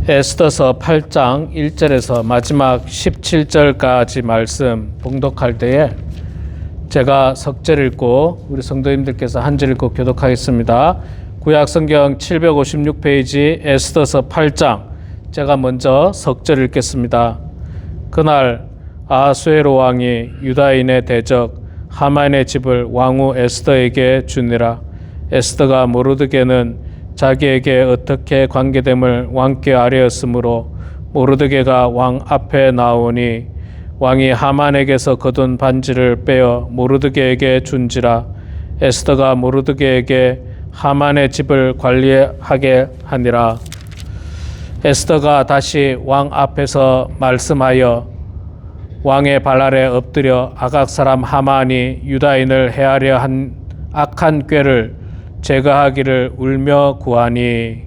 에스더서 8장 1절에서 마지막 17절까지 말씀 봉독할 때에 제가 석절 읽고 우리 성도님들께서 한 절 읽고 교독하겠습니다. 구약성경 756페이지 에스더서 8장, 제가 먼저 석절 읽겠습니다. 그날 아하수에로 왕이 유다인의 대적 하만의 집을 왕후 에스더에게 주니라. 에스더가 모르드게는 자기에게 어떻게 관계됨을 왕께 아뢰었으므로 모르드게가 왕 앞에 나오니 왕이 하만에게서 거둔 반지를 빼어 모르드게에게 준지라. 에스더가 모르드게에게 하만의 집을 관리하게 하니라. 에스더가 다시 왕 앞에서 말씀하여 왕의 발 아래 엎드려 아각 사람 하만이 유다인을 해하려 한 악한 꾀를 제거하기를 울며 구하니,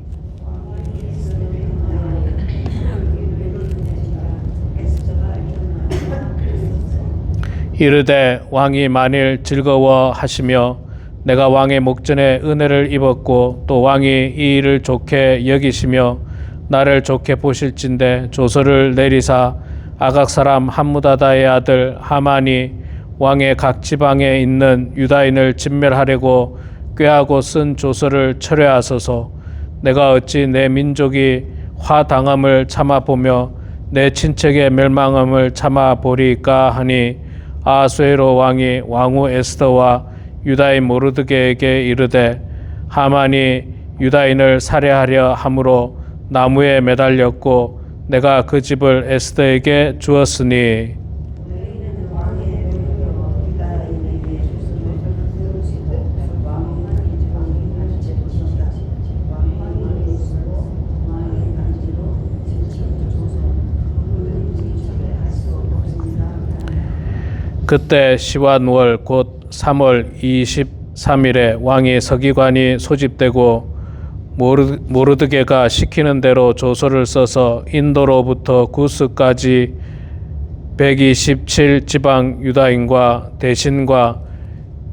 이르되 왕이 만일 즐거워하시며 내가 왕의 목전에 은혜를 입었고 또 왕이 이 일을 좋게 여기시며 나를 좋게 보실진대 조서를 내리사 아각 사람 함무다다의 아들 하만이 왕의 각 지방에 있는 유다인을 진멸하려고 꾀하고 쓴 조서를 철회하소서. 내가 어찌 내 민족이 화당함을 참아보며 내 친척의 멸망함을 참아보리까 하니, 아하수에로 왕이 왕후 에스더와 유다인 모르드게에게 이르되 하만이 유다인을 살해하려 함으로 나무에 매달렸고 내가 그 집을 에스더에게 주었으니, 그때 시완월 곧 3월 23일에 왕이 서기관이 소집되고 모르드게가 시키는 대로 조서를 써서 인도로부터 구스까지 127지방 유다인과 대신과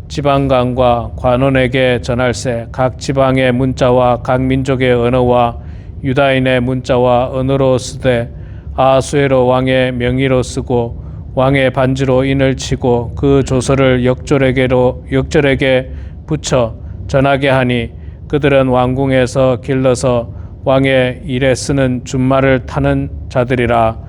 지방관과 관원에게 전할세. 각 지방의 문자와 각 민족의 언어와 유다인의 문자와 언어로 쓰되 아하수에로 왕의 명의로 쓰고 왕의 반지로 인을 치고 그 조서를 역절에게 붙여 전하게 하니, 그들은 왕궁에서 길러서 왕의 일에 쓰는 준말을 타는 자들이라.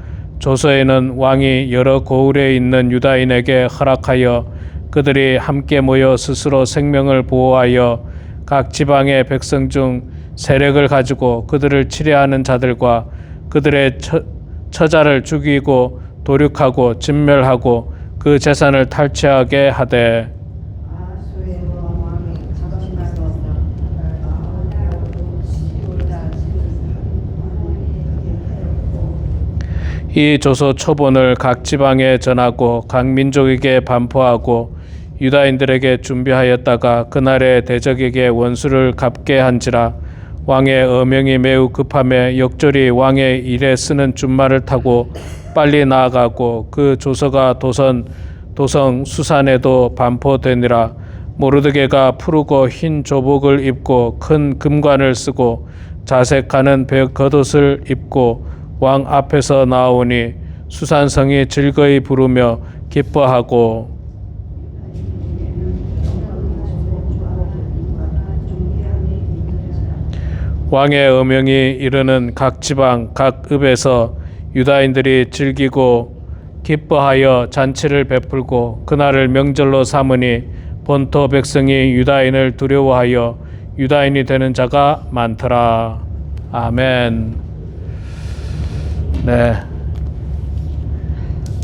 조서에는 왕이 여러 고을에 있는 유다인에게 허락하여 그들이 함께 모여 스스로 생명을 보호하여 각 지방의 백성 중 세력을 가지고 그들을 치려하는 자들과 그들의 처자를 죽이고 도륙하고 진멸하고 그 재산을 탈취하게 하되, 이 조서 초본을 각 지방에 전하고 각 민족에게 반포하고 유다인들에게 준비하였다가 그날에 대적에게 원수를 갚게 한지라. 왕의 어명이 매우 급함에 역졸이 왕의 일에 쓰는 준말을 타고 빨리 나아가고 그 조서가 도성 수산에도 반포되니라. 모르드게가 푸르고 흰 조복을 입고 큰 금관을 쓰고 자색하는 겉옷을 입고 왕 앞에서 나오니 수산성이 즐거이 부르며 기뻐하고, 왕의 어명이 이르는 각 지방 각 읍에서 유다인들이 즐기고 기뻐하여 잔치를 베풀고 그날을 명절로 삼으니 본토 백성이 유다인을 두려워하여 유다인이 되는 자가 많더라. 아멘. 네,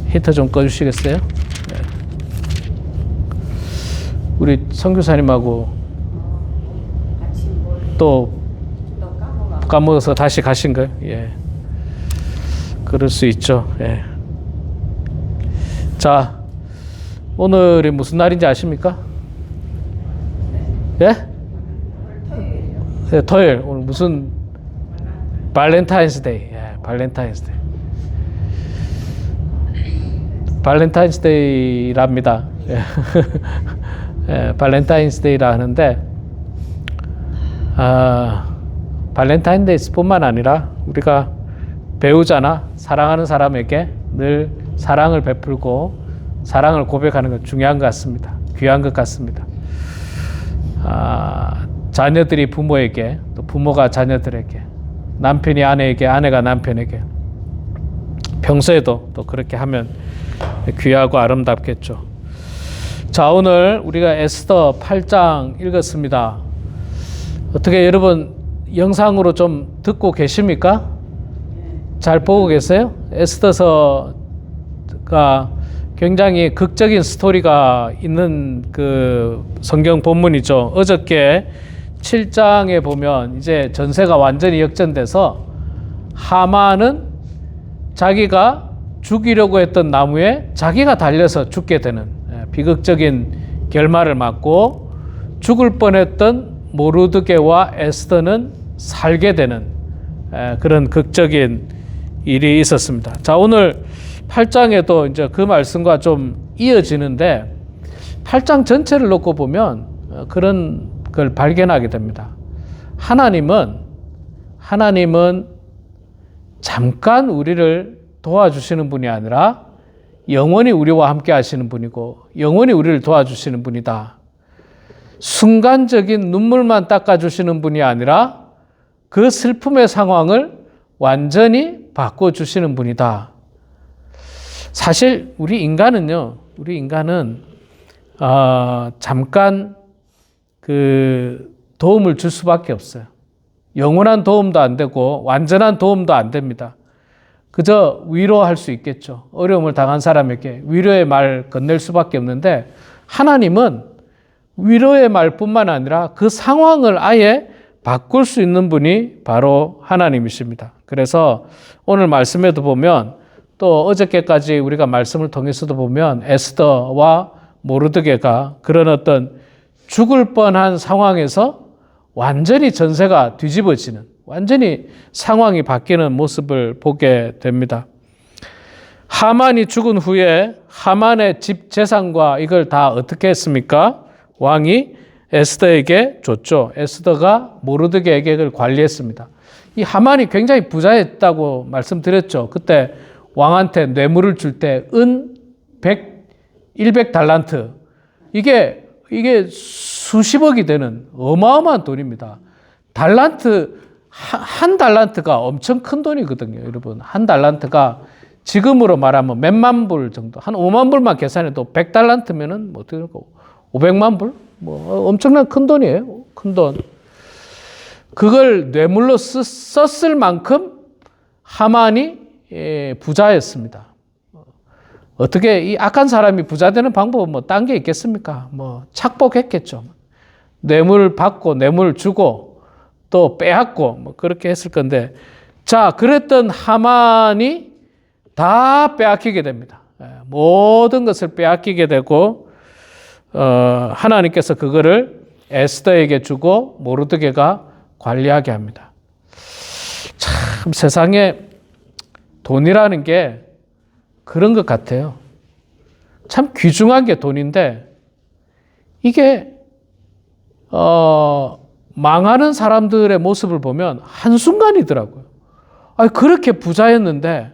히터 좀 꺼주시겠어요? 네. 우리 선교사님하고 또 까먹어서 다시 가신 거예요? 예. 그럴 수 있죠. 예. 자, 오늘이 무슨 날인지 아십니까? 예? 네, 토요일. 오늘 무슨 발렌타인스데이. 예, 발렌타인스데이. 발렌타인스데이랍니다. 예. 예, 발렌타인스데이라 하는데, 발렌타인데이뿐만 아니라 우리가 배우자나 사랑하는 사람에게 늘 사랑을 베풀고 사랑을 고백하는 건 중요한 것 같습니다. 귀한 것 같습니다. 자녀들이 부모에게, 또 부모가 자녀들에게, 남편이 아내에게, 아내가 남편에게, 평소에도 또 그렇게 하면 귀하고 아름답겠죠. 자, 오늘 우리가 에스더 8장 읽었습니다. 어떻게 여러분 영상으로 좀 듣고 계십니까? 잘 보고 계세요? 에스더서가 굉장히 극적인 스토리가 있는 그 성경 본문이죠. 어저께 7장에 보면 이제 전세가 완전히 역전돼서 하만은 자기가 죽이려고 했던 나무에 자기가 달려서 죽게 되는 비극적인 결말을 맞고, 죽을 뻔했던 모르드게와 에스더는 살게 되는 그런 극적인 일이 있었습니다. 자, 오늘 8장에도 이제 그 말씀과 좀 이어지는데 8장 전체를 놓고 보면 그런 걸 발견하게 됩니다. 하나님은 잠깐 우리를 도와주시는 분이 아니라 영원히 우리와 함께 하시는 분이고 영원히 우리를 도와주시는 분이다. 순간적인 눈물만 닦아주시는 분이 아니라 그 슬픔의 상황을 완전히 바꿔주시는 분이다. 사실 우리 인간은 잠깐 그 도움을 줄 수밖에 없어요. 영원한 도움도 안 되고 완전한 도움도 안 됩니다. 그저 위로할 수 있겠죠. 어려움을 당한 사람에게 위로의 말 건넬 수밖에 없는데, 하나님은 위로의 말뿐만 아니라 그 상황을 아예 바꿀 수 있는 분이 바로 하나님이십니다. 그래서 오늘 말씀에도 보면, 또 어저께까지 우리가 말씀을 통해서도 보면 에스더와 모르드게가 그런 어떤 죽을 뻔한 상황에서 완전히 전세가 뒤집어지는, 완전히 상황이 바뀌는 모습을 보게 됩니다. 하만이 죽은 후에 하만의 집 재산과 이걸 다 어떻게 했습니까? 왕이 에스더에게 줬죠. 에스더가 모르드게에게 그걸 관리했습니다. 이 하만이 굉장히 부자였다고 말씀드렸죠. 그때 왕한테 뇌물을 줄 때 은 100달란트. 이게 수십억이 되는 어마어마한 돈입니다. 한 달란트가 엄청 큰 돈이거든요, 여러분. 한 달란트가 지금으로 말하면 몇만 불 정도, 한 5만 불만 계산해도 100달란트면은 뭐 어떻게 될까? 500만 불? 뭐 엄청난 큰 돈이에요. 큰 돈. 그걸 뇌물로 썼을 만큼 하만이 부자였습니다. 어떻게 이 악한 사람이 부자 되는 방법은 뭐 딴 게 있겠습니까? 뭐 착복했겠죠. 뇌물 받고 뇌물 주고 또 빼앗고 뭐 그렇게 했을 건데, 자, 그랬던 하만이 다 빼앗기게 됩니다. 모든 것을 빼앗기게 되고 하나님께서 그거를 에스더에게 주고 모르드게가 관리하게 합니다. 참 세상에 돈이라는 게 그런 것 같아요. 참 귀중한 게 돈인데 이게 망하는 사람들의 모습을 보면 한순간이더라고요. 아니, 그렇게 부자였는데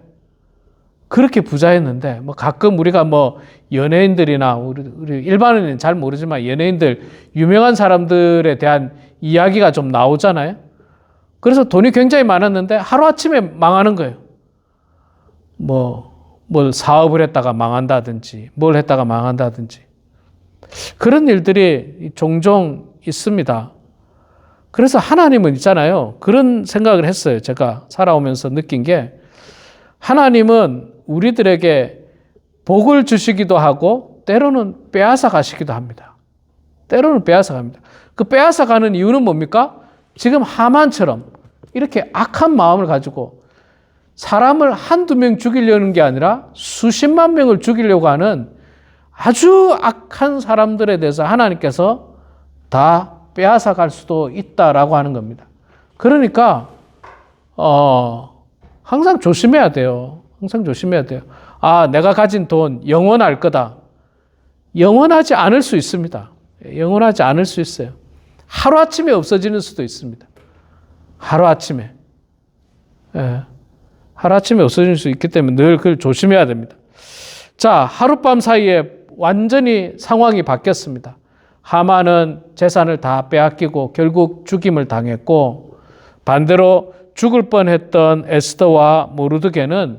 뭐 가끔 우리가 뭐 연예인들이나 우리 일반인은 잘 모르지만 연예인들, 유명한 사람들에 대한 이야기가 좀 나오잖아요. 그래서 돈이 굉장히 많았는데 하루아침에 망하는 거예요. 뭘 사업을 했다가 망한다든지 뭘 했다가 망한다든지 그런 일들이 종종 있습니다. 그래서 하나님은 있잖아요. 그런 생각을 했어요. 제가 살아오면서 느낀 게, 하나님은 우리들에게 복을 주시기도 하고 때로는 빼앗아 가시기도 합니다. 때로는 빼앗아 갑니다. 그 빼앗아 가는 이유는 뭡니까? 지금 하만처럼 이렇게 악한 마음을 가지고 사람을 한두 명 죽이려는 게 아니라 수십만 명을 죽이려고 하는 아주 악한 사람들에 대해서 하나님께서 다 빼앗아 갈 수도 있다라고 하는 겁니다. 그러니까 항상 조심해야 돼요. 항상 조심해야 돼요. 아, 내가 가진 돈 영원할 거다. 영원하지 않을 수 있습니다. 영원하지 않을 수 있어요. 하루아침에 없어지는 수도 있습니다. 하루아침에. 예. 하루아침에 없어질 수 있기 때문에 늘 그걸 조심해야 됩니다. 자, 하룻밤 사이에 완전히 상황이 바뀌었습니다. 하만은 재산을 다 빼앗기고 결국 죽임을 당했고, 반대로 죽을 뻔했던 에스더와 모르드게는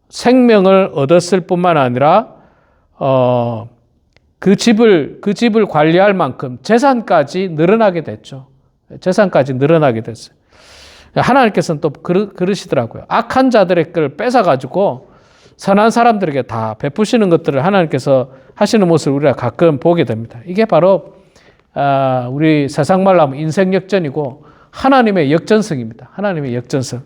생명을 얻었을 뿐만 아니라 그 집을 관리할 만큼 재산까지 늘어나게 됐죠. 재산까지 늘어나게 됐어요. 하나님께서는 또 그러시더라고요. 악한 자들의 걸 뺏어가지고 선한 사람들에게 다 베푸시는 것들을 하나님께서 하시는 모습을 우리가 가끔 보게 됩니다. 이게 바로 우리 세상 말로 하면 인생 역전이고 하나님의 역전성입니다. 하나님의 역전성.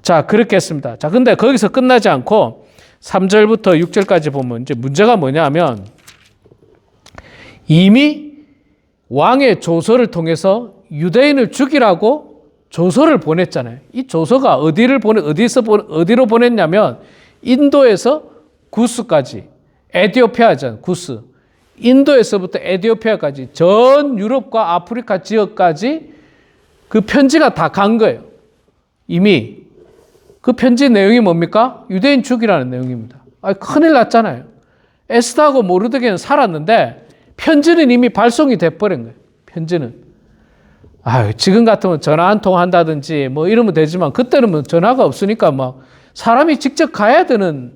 자, 그렇게 했습니다. 자, 근데 거기서 끝나지 않고 3절부터 6절까지 보면 이제 문제가 뭐냐면, 이미 왕의 조서를 통해서 유대인을 죽이라고 조서를 보냈잖아요. 이 조서가 어디로 보냈냐면 인도에서 구스까지, 에티오피아잖아요. 구스. 인도에서부터 에티오피아까지 전 유럽과 아프리카 지역까지 그 편지가 다 간 거예요. 이미. 그 편지 내용이 뭡니까? 유대인 죽이라는 내용입니다. 큰일 났잖아요. 에스더하고 모르드게는 살았는데 편지는 이미 발송이 돼버린 거예요. 편지는. 지금 같으면 전화 한 통 한다든지 뭐 이러면 되지만 그때는 뭐 전화가 없으니까 막 사람이 직접 가야 되는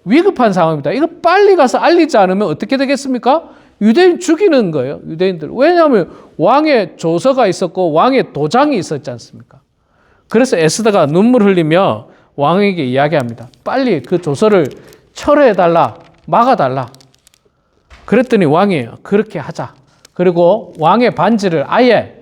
위급한 상황입니다. 이거 빨리 가서 알리지 않으면 어떻게 되겠습니까? 유대인 죽이는 거예요. 유대인들. 왜냐하면 왕의 조서가 있었고 왕의 도장이 있었지 않습니까? 그래서 에스더가 눈물 흘리며 왕에게 이야기합니다. 빨리 그 조서를 철회해달라, 막아달라. 그랬더니 왕이 그렇게 하자. 그리고 왕의 반지를 아예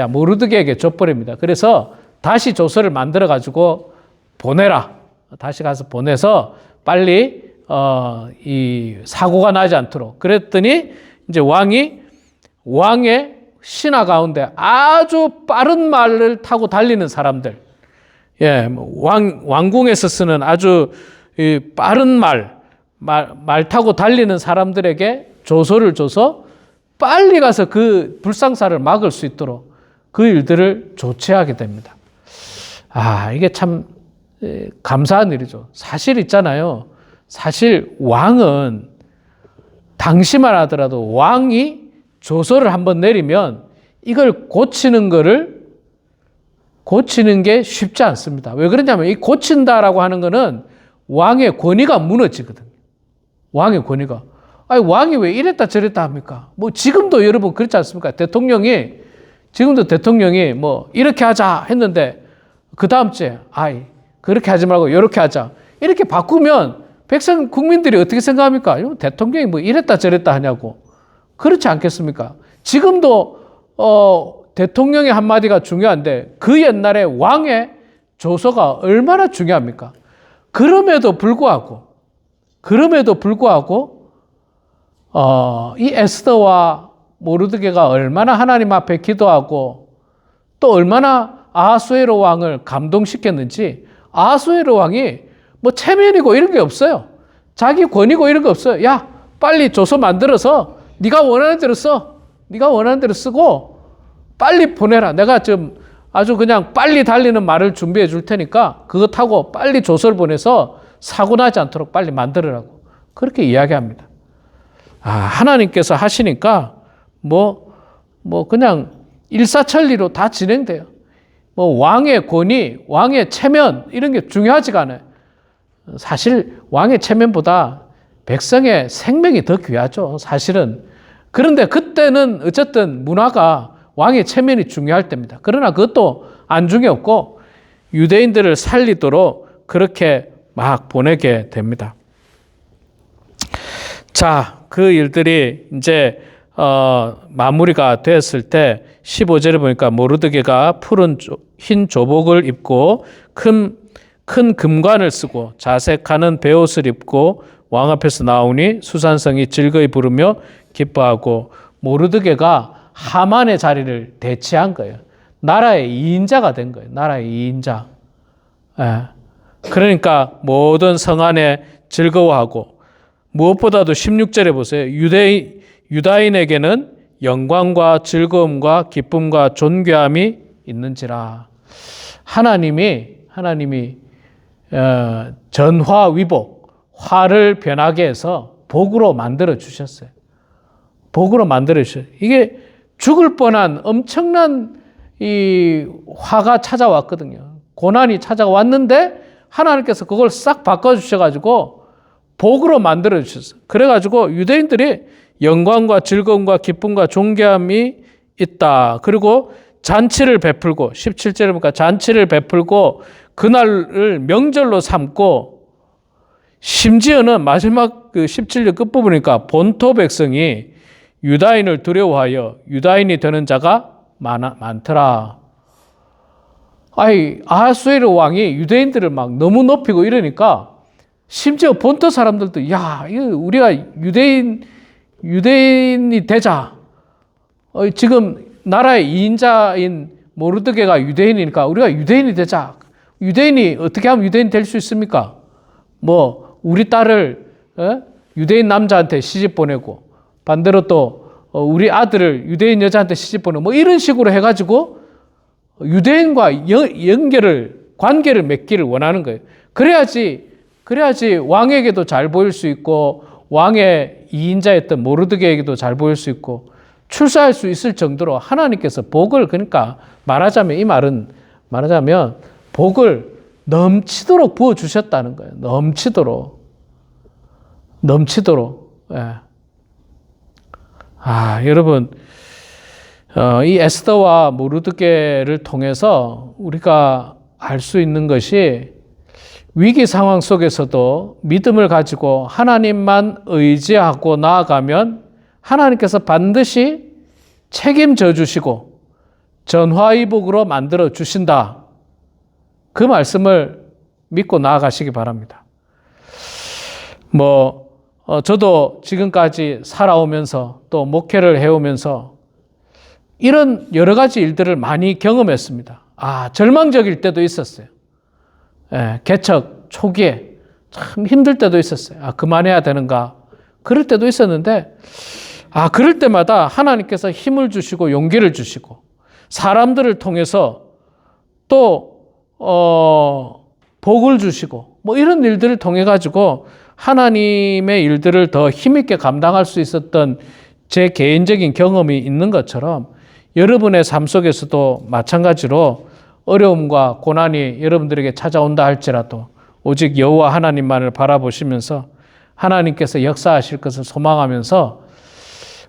모르드게에게 줘버립니다. 그래서 다시 조서를 만들어가지고 보내라. 다시 가서 보내서 빨리 이 사고가 나지 않도록. 그랬더니 이제 왕의 신하 가운데 아주 빠른 말을 타고 달리는 사람들, 왕궁에서 쓰는 아주 빠른 말 타고 달리는 사람들에게 조서를 줘서 빨리 가서 그 불상사를 막을 수 있도록 그 일들을 조치하게 됩니다. 이게 참 감사한 일이죠. 사실 있잖아요. 사실 왕은 당시만 하더라도 왕이 조서를 한번 내리면 이걸 고치는 게 쉽지 않습니다. 왜 그러냐면 이 고친다라고 하는 거는 왕의 권위가 무너지거든요. 왕의 권위가. 왕이 왜 이랬다 저랬다 합니까? 뭐 지금도 여러분 그렇지 않습니까? 지금도 대통령이 뭐 이렇게 하자 했는데 그 다음 주에 그렇게 하지 말고 이렇게 하자. 이렇게 바꾸면 국민들이 어떻게 생각합니까? 대통령이 뭐 이랬다 저랬다 하냐고. 그렇지 않겠습니까? 지금도 대통령의 한마디가 중요한데 그 옛날에 왕의 조서가 얼마나 중요합니까? 그럼에도 불구하고 이 에스더와 모르드게가 얼마나 하나님 앞에 기도하고 또 얼마나 아하수에로 왕을 감동시켰는지, 아하수에로 왕이 뭐 체면이고 이런 게 없어요. 자기 권위고 이런 게 없어요. 야, 빨리 조서 만들어서 네가 원하는 대로 써. 네가 원하는 대로 쓰고 빨리 보내라. 내가 좀 아주 그냥 빨리 달리는 말을 준비해 줄 테니까 그거 타고 빨리 조서를 보내서 사고 나지 않도록 빨리 만들으라고. 그렇게 이야기합니다. 하나님께서 하시니까 뭐 그냥 일사천리로 다 진행돼요. 뭐 왕의 권위, 왕의 체면 이런 게 중요하지가 않아요. 사실 왕의 체면보다 백성의 생명이 더 귀하죠. 사실은. 그런데 그때는 어쨌든 문화가 왕의 체면이 중요할 때입니다. 그러나 그것도 안중에 없고 유대인들을 살리도록 그렇게 막 보내게 됩니다. 자, 그 일들이 이제 마무리가 되었을 때 15절에 보니까 모르드게가 푸른 흰 조복을 입고 큰 금관을 쓰고 자색하는 베옷을 입고 왕 앞에서 나오니 수산성이 즐거이 부르며 기뻐하고, 모르드게가 하만의 자리를 대체한 거예요. 나라의 2인자가 된 거예요. 나라의 2인자. 그러니까 모든 성 안에 즐거워하고, 무엇보다도 16절에 보세요. 유다인에게는 영광과 즐거움과 기쁨과 존귀함이 있는지라. 하나님이 전화위복, 화를 변하게 해서 복으로 만들어 주셨어요. 복으로 만들어 주셨어요. 이게 죽을 뻔한 엄청난 이 화가 찾아왔거든요. 고난이 찾아왔는데 하나님께서 그걸 싹 바꿔주셔가지고 복으로 만들어 주셨어요. 그래가지고 유대인들이 영광과 즐거움과 기쁨과 존귀함이 있다. 그리고 잔치를 베풀고 17절에 보니까 잔치를 베풀고 그날을 명절로 삼고 심지어는 마지막 그 17절 끝부분이니까 본토 백성이 유다인을 두려워하여 유다인이 되는 자가 많더라. 아하수에르 왕이 유대인들을 막 너무 높이고 이러니까 심지어 본토 사람들도 야, 이거 우리가 유대인이 되자. 지금 나라의 2인자인 모르드게가 유대인이니까 우리가 유대인이 되자. 유대인이 어떻게 하면 유대인 될 수 있습니까? 뭐 우리 딸을 유대인 남자한테 시집 보내고 반대로 또 우리 아들을 유대인 여자한테 시집 보내고 뭐 이런 식으로 해가지고 유대인과 관계를 맺기를 원하는 거예요. 그래야지 왕에게도 잘 보일 수 있고 왕의 2인자였던 모르드게에게도 잘 보일 수 있고 출세할 수 있을 정도로 하나님께서 복을, 그러니까 말하자면 복을 넘치도록 부어주셨다는 거예요. 넘치도록. 예. 여러분, 이 에스더와 모르드게를 통해서 우리가 알 수 있는 것이 위기 상황 속에서도 믿음을 가지고 하나님만 의지하고 나아가면 하나님께서 반드시 책임져 주시고 전화위복으로 만들어 주신다. 그 말씀을 믿고 나아가시기 바랍니다. 저도 지금까지 살아오면서 또 목회를 해오면서 이런 여러 가지 일들을 많이 경험했습니다. 절망적일 때도 있었어요. 개척 초기에 참 힘들 때도 있었어요. 그만해야 되는가? 그럴 때도 있었는데, 그럴 때마다 하나님께서 힘을 주시고 용기를 주시고 사람들을 통해서 또 복을 주시고 뭐 이런 일들을 통해 가지고 하나님의 일들을 더 힘있게 감당할 수 있었던 제 개인적인 경험이 있는 것처럼 여러분의 삶 속에서도 마찬가지로 어려움과 고난이 여러분들에게 찾아온다 할지라도 오직 여호와 하나님만을 바라보시면서 하나님께서 역사하실 것을 소망하면서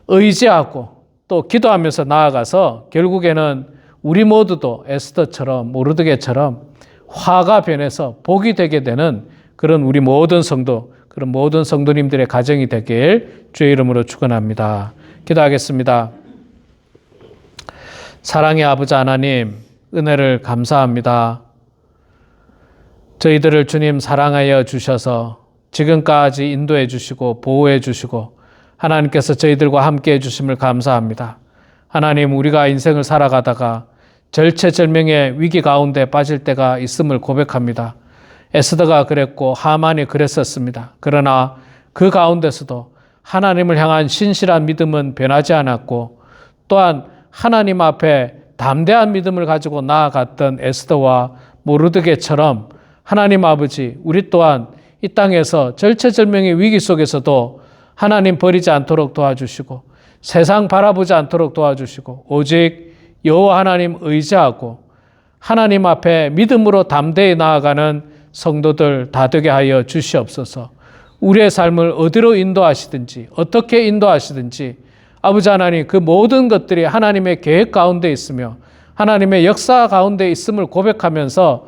의지하고 또 기도하면서 나아가서 결국에는 우리 모두도 에스더처럼 모르드게처럼 화가 변해서 복이 되게 되는 그런 우리 모든 성도님들의 가정이 되길 주의 이름으로 축원합니다. 기도하겠습니다. 사랑의 아버지 하나님, 은혜를 감사합니다. 저희들을 주님 사랑하여 주셔서 지금까지 인도해 주시고 보호해 주시고 하나님께서 저희들과 함께 해 주심을 감사합니다. 하나님, 우리가 인생을 살아가다가 절체절명의 위기 가운데 빠질 때가 있음을 고백합니다. 에스더가 그랬고 하만이 그랬었습니다. 그러나 그 가운데서도 하나님을 향한 신실한 믿음은 변하지 않았고 또한 하나님 앞에 담대한 믿음을 가지고 나아갔던 에스더와 모르드게처럼 하나님 아버지, 우리 또한 이 땅에서 절체절명의 위기 속에서도 하나님 버리지 않도록 도와주시고 세상 바라보지 않도록 도와주시고 오직 여호와 하나님 의지하고 하나님 앞에 믿음으로 담대히 나아가는 성도들 다 되게 하여 주시옵소서. 우리의 삶을 어디로 인도하시든지 어떻게 인도하시든지 아버지 하나님, 그 모든 것들이 하나님의 계획 가운데 있으며 하나님의 역사 가운데 있음을 고백하면서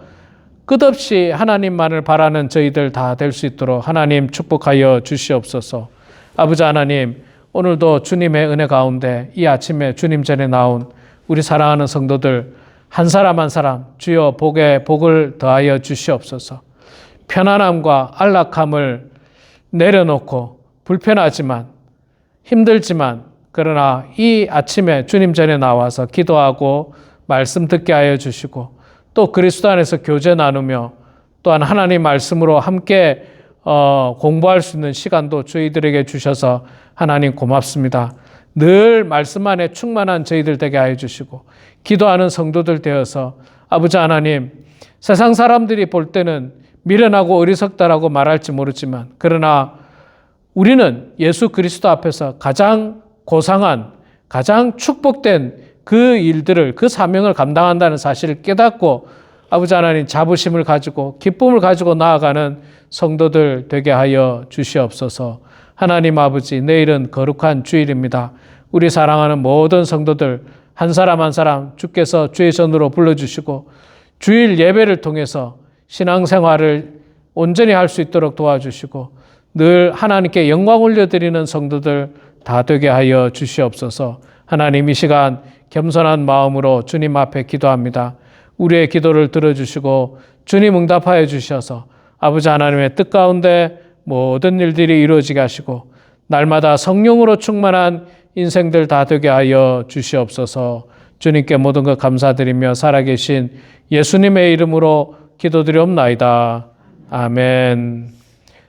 끝없이 하나님만을 바라는 저희들 다 될 수 있도록 하나님 축복하여 주시옵소서. 아버지 하나님, 오늘도 주님의 은혜 가운데 이 아침에 주님 전에 나온 우리 사랑하는 성도들 한 사람 한 사람 주여 복을 더하여 주시옵소서. 편안함과 안락함을 내려놓고 불편하지만 힘들지만 그러나 이 아침에 주님 전에 나와서 기도하고 말씀 듣게 하여 주시고 또 그리스도 안에서 교제 나누며 또한 하나님 말씀으로 함께 공부할 수 있는 시간도 저희들에게 주셔서 하나님 고맙습니다. 늘 말씀 안에 충만한 저희들 되게 하여 주시고 기도하는 성도들 되어서 아버지 하나님, 세상 사람들이 볼 때는 미련하고 어리석다라고 말할지 모르지만 그러나 우리는 예수 그리스도 앞에서 가장 고상한, 가장 축복된 그 일들을, 그 사명을 감당한다는 사실을 깨닫고 아버지 하나님 자부심을 가지고 기쁨을 가지고 나아가는 성도들 되게 하여 주시옵소서. 하나님 아버지, 내일은 거룩한 주일입니다. 우리 사랑하는 모든 성도들 한 사람 한 사람 주께서 주의 전으로 불러주시고 주일 예배를 통해서 신앙생활을 온전히 할 수 있도록 도와주시고 늘 하나님께 영광 올려드리는 성도들 다 되게 하여 주시옵소서. 하나님, 이 시간 겸손한 마음으로 주님 앞에 기도합니다. 우리의 기도를 들어주시고 주님 응답하여 주셔서 아버지 하나님의 뜻 가운데 모든 일들이 이루어지게 하시고 날마다 성령으로 충만한 인생들 다 되게 하여 주시옵소서. 주님께 모든 것 감사드리며 살아계신 예수님의 이름으로 기도드리옵나이다. 아멘.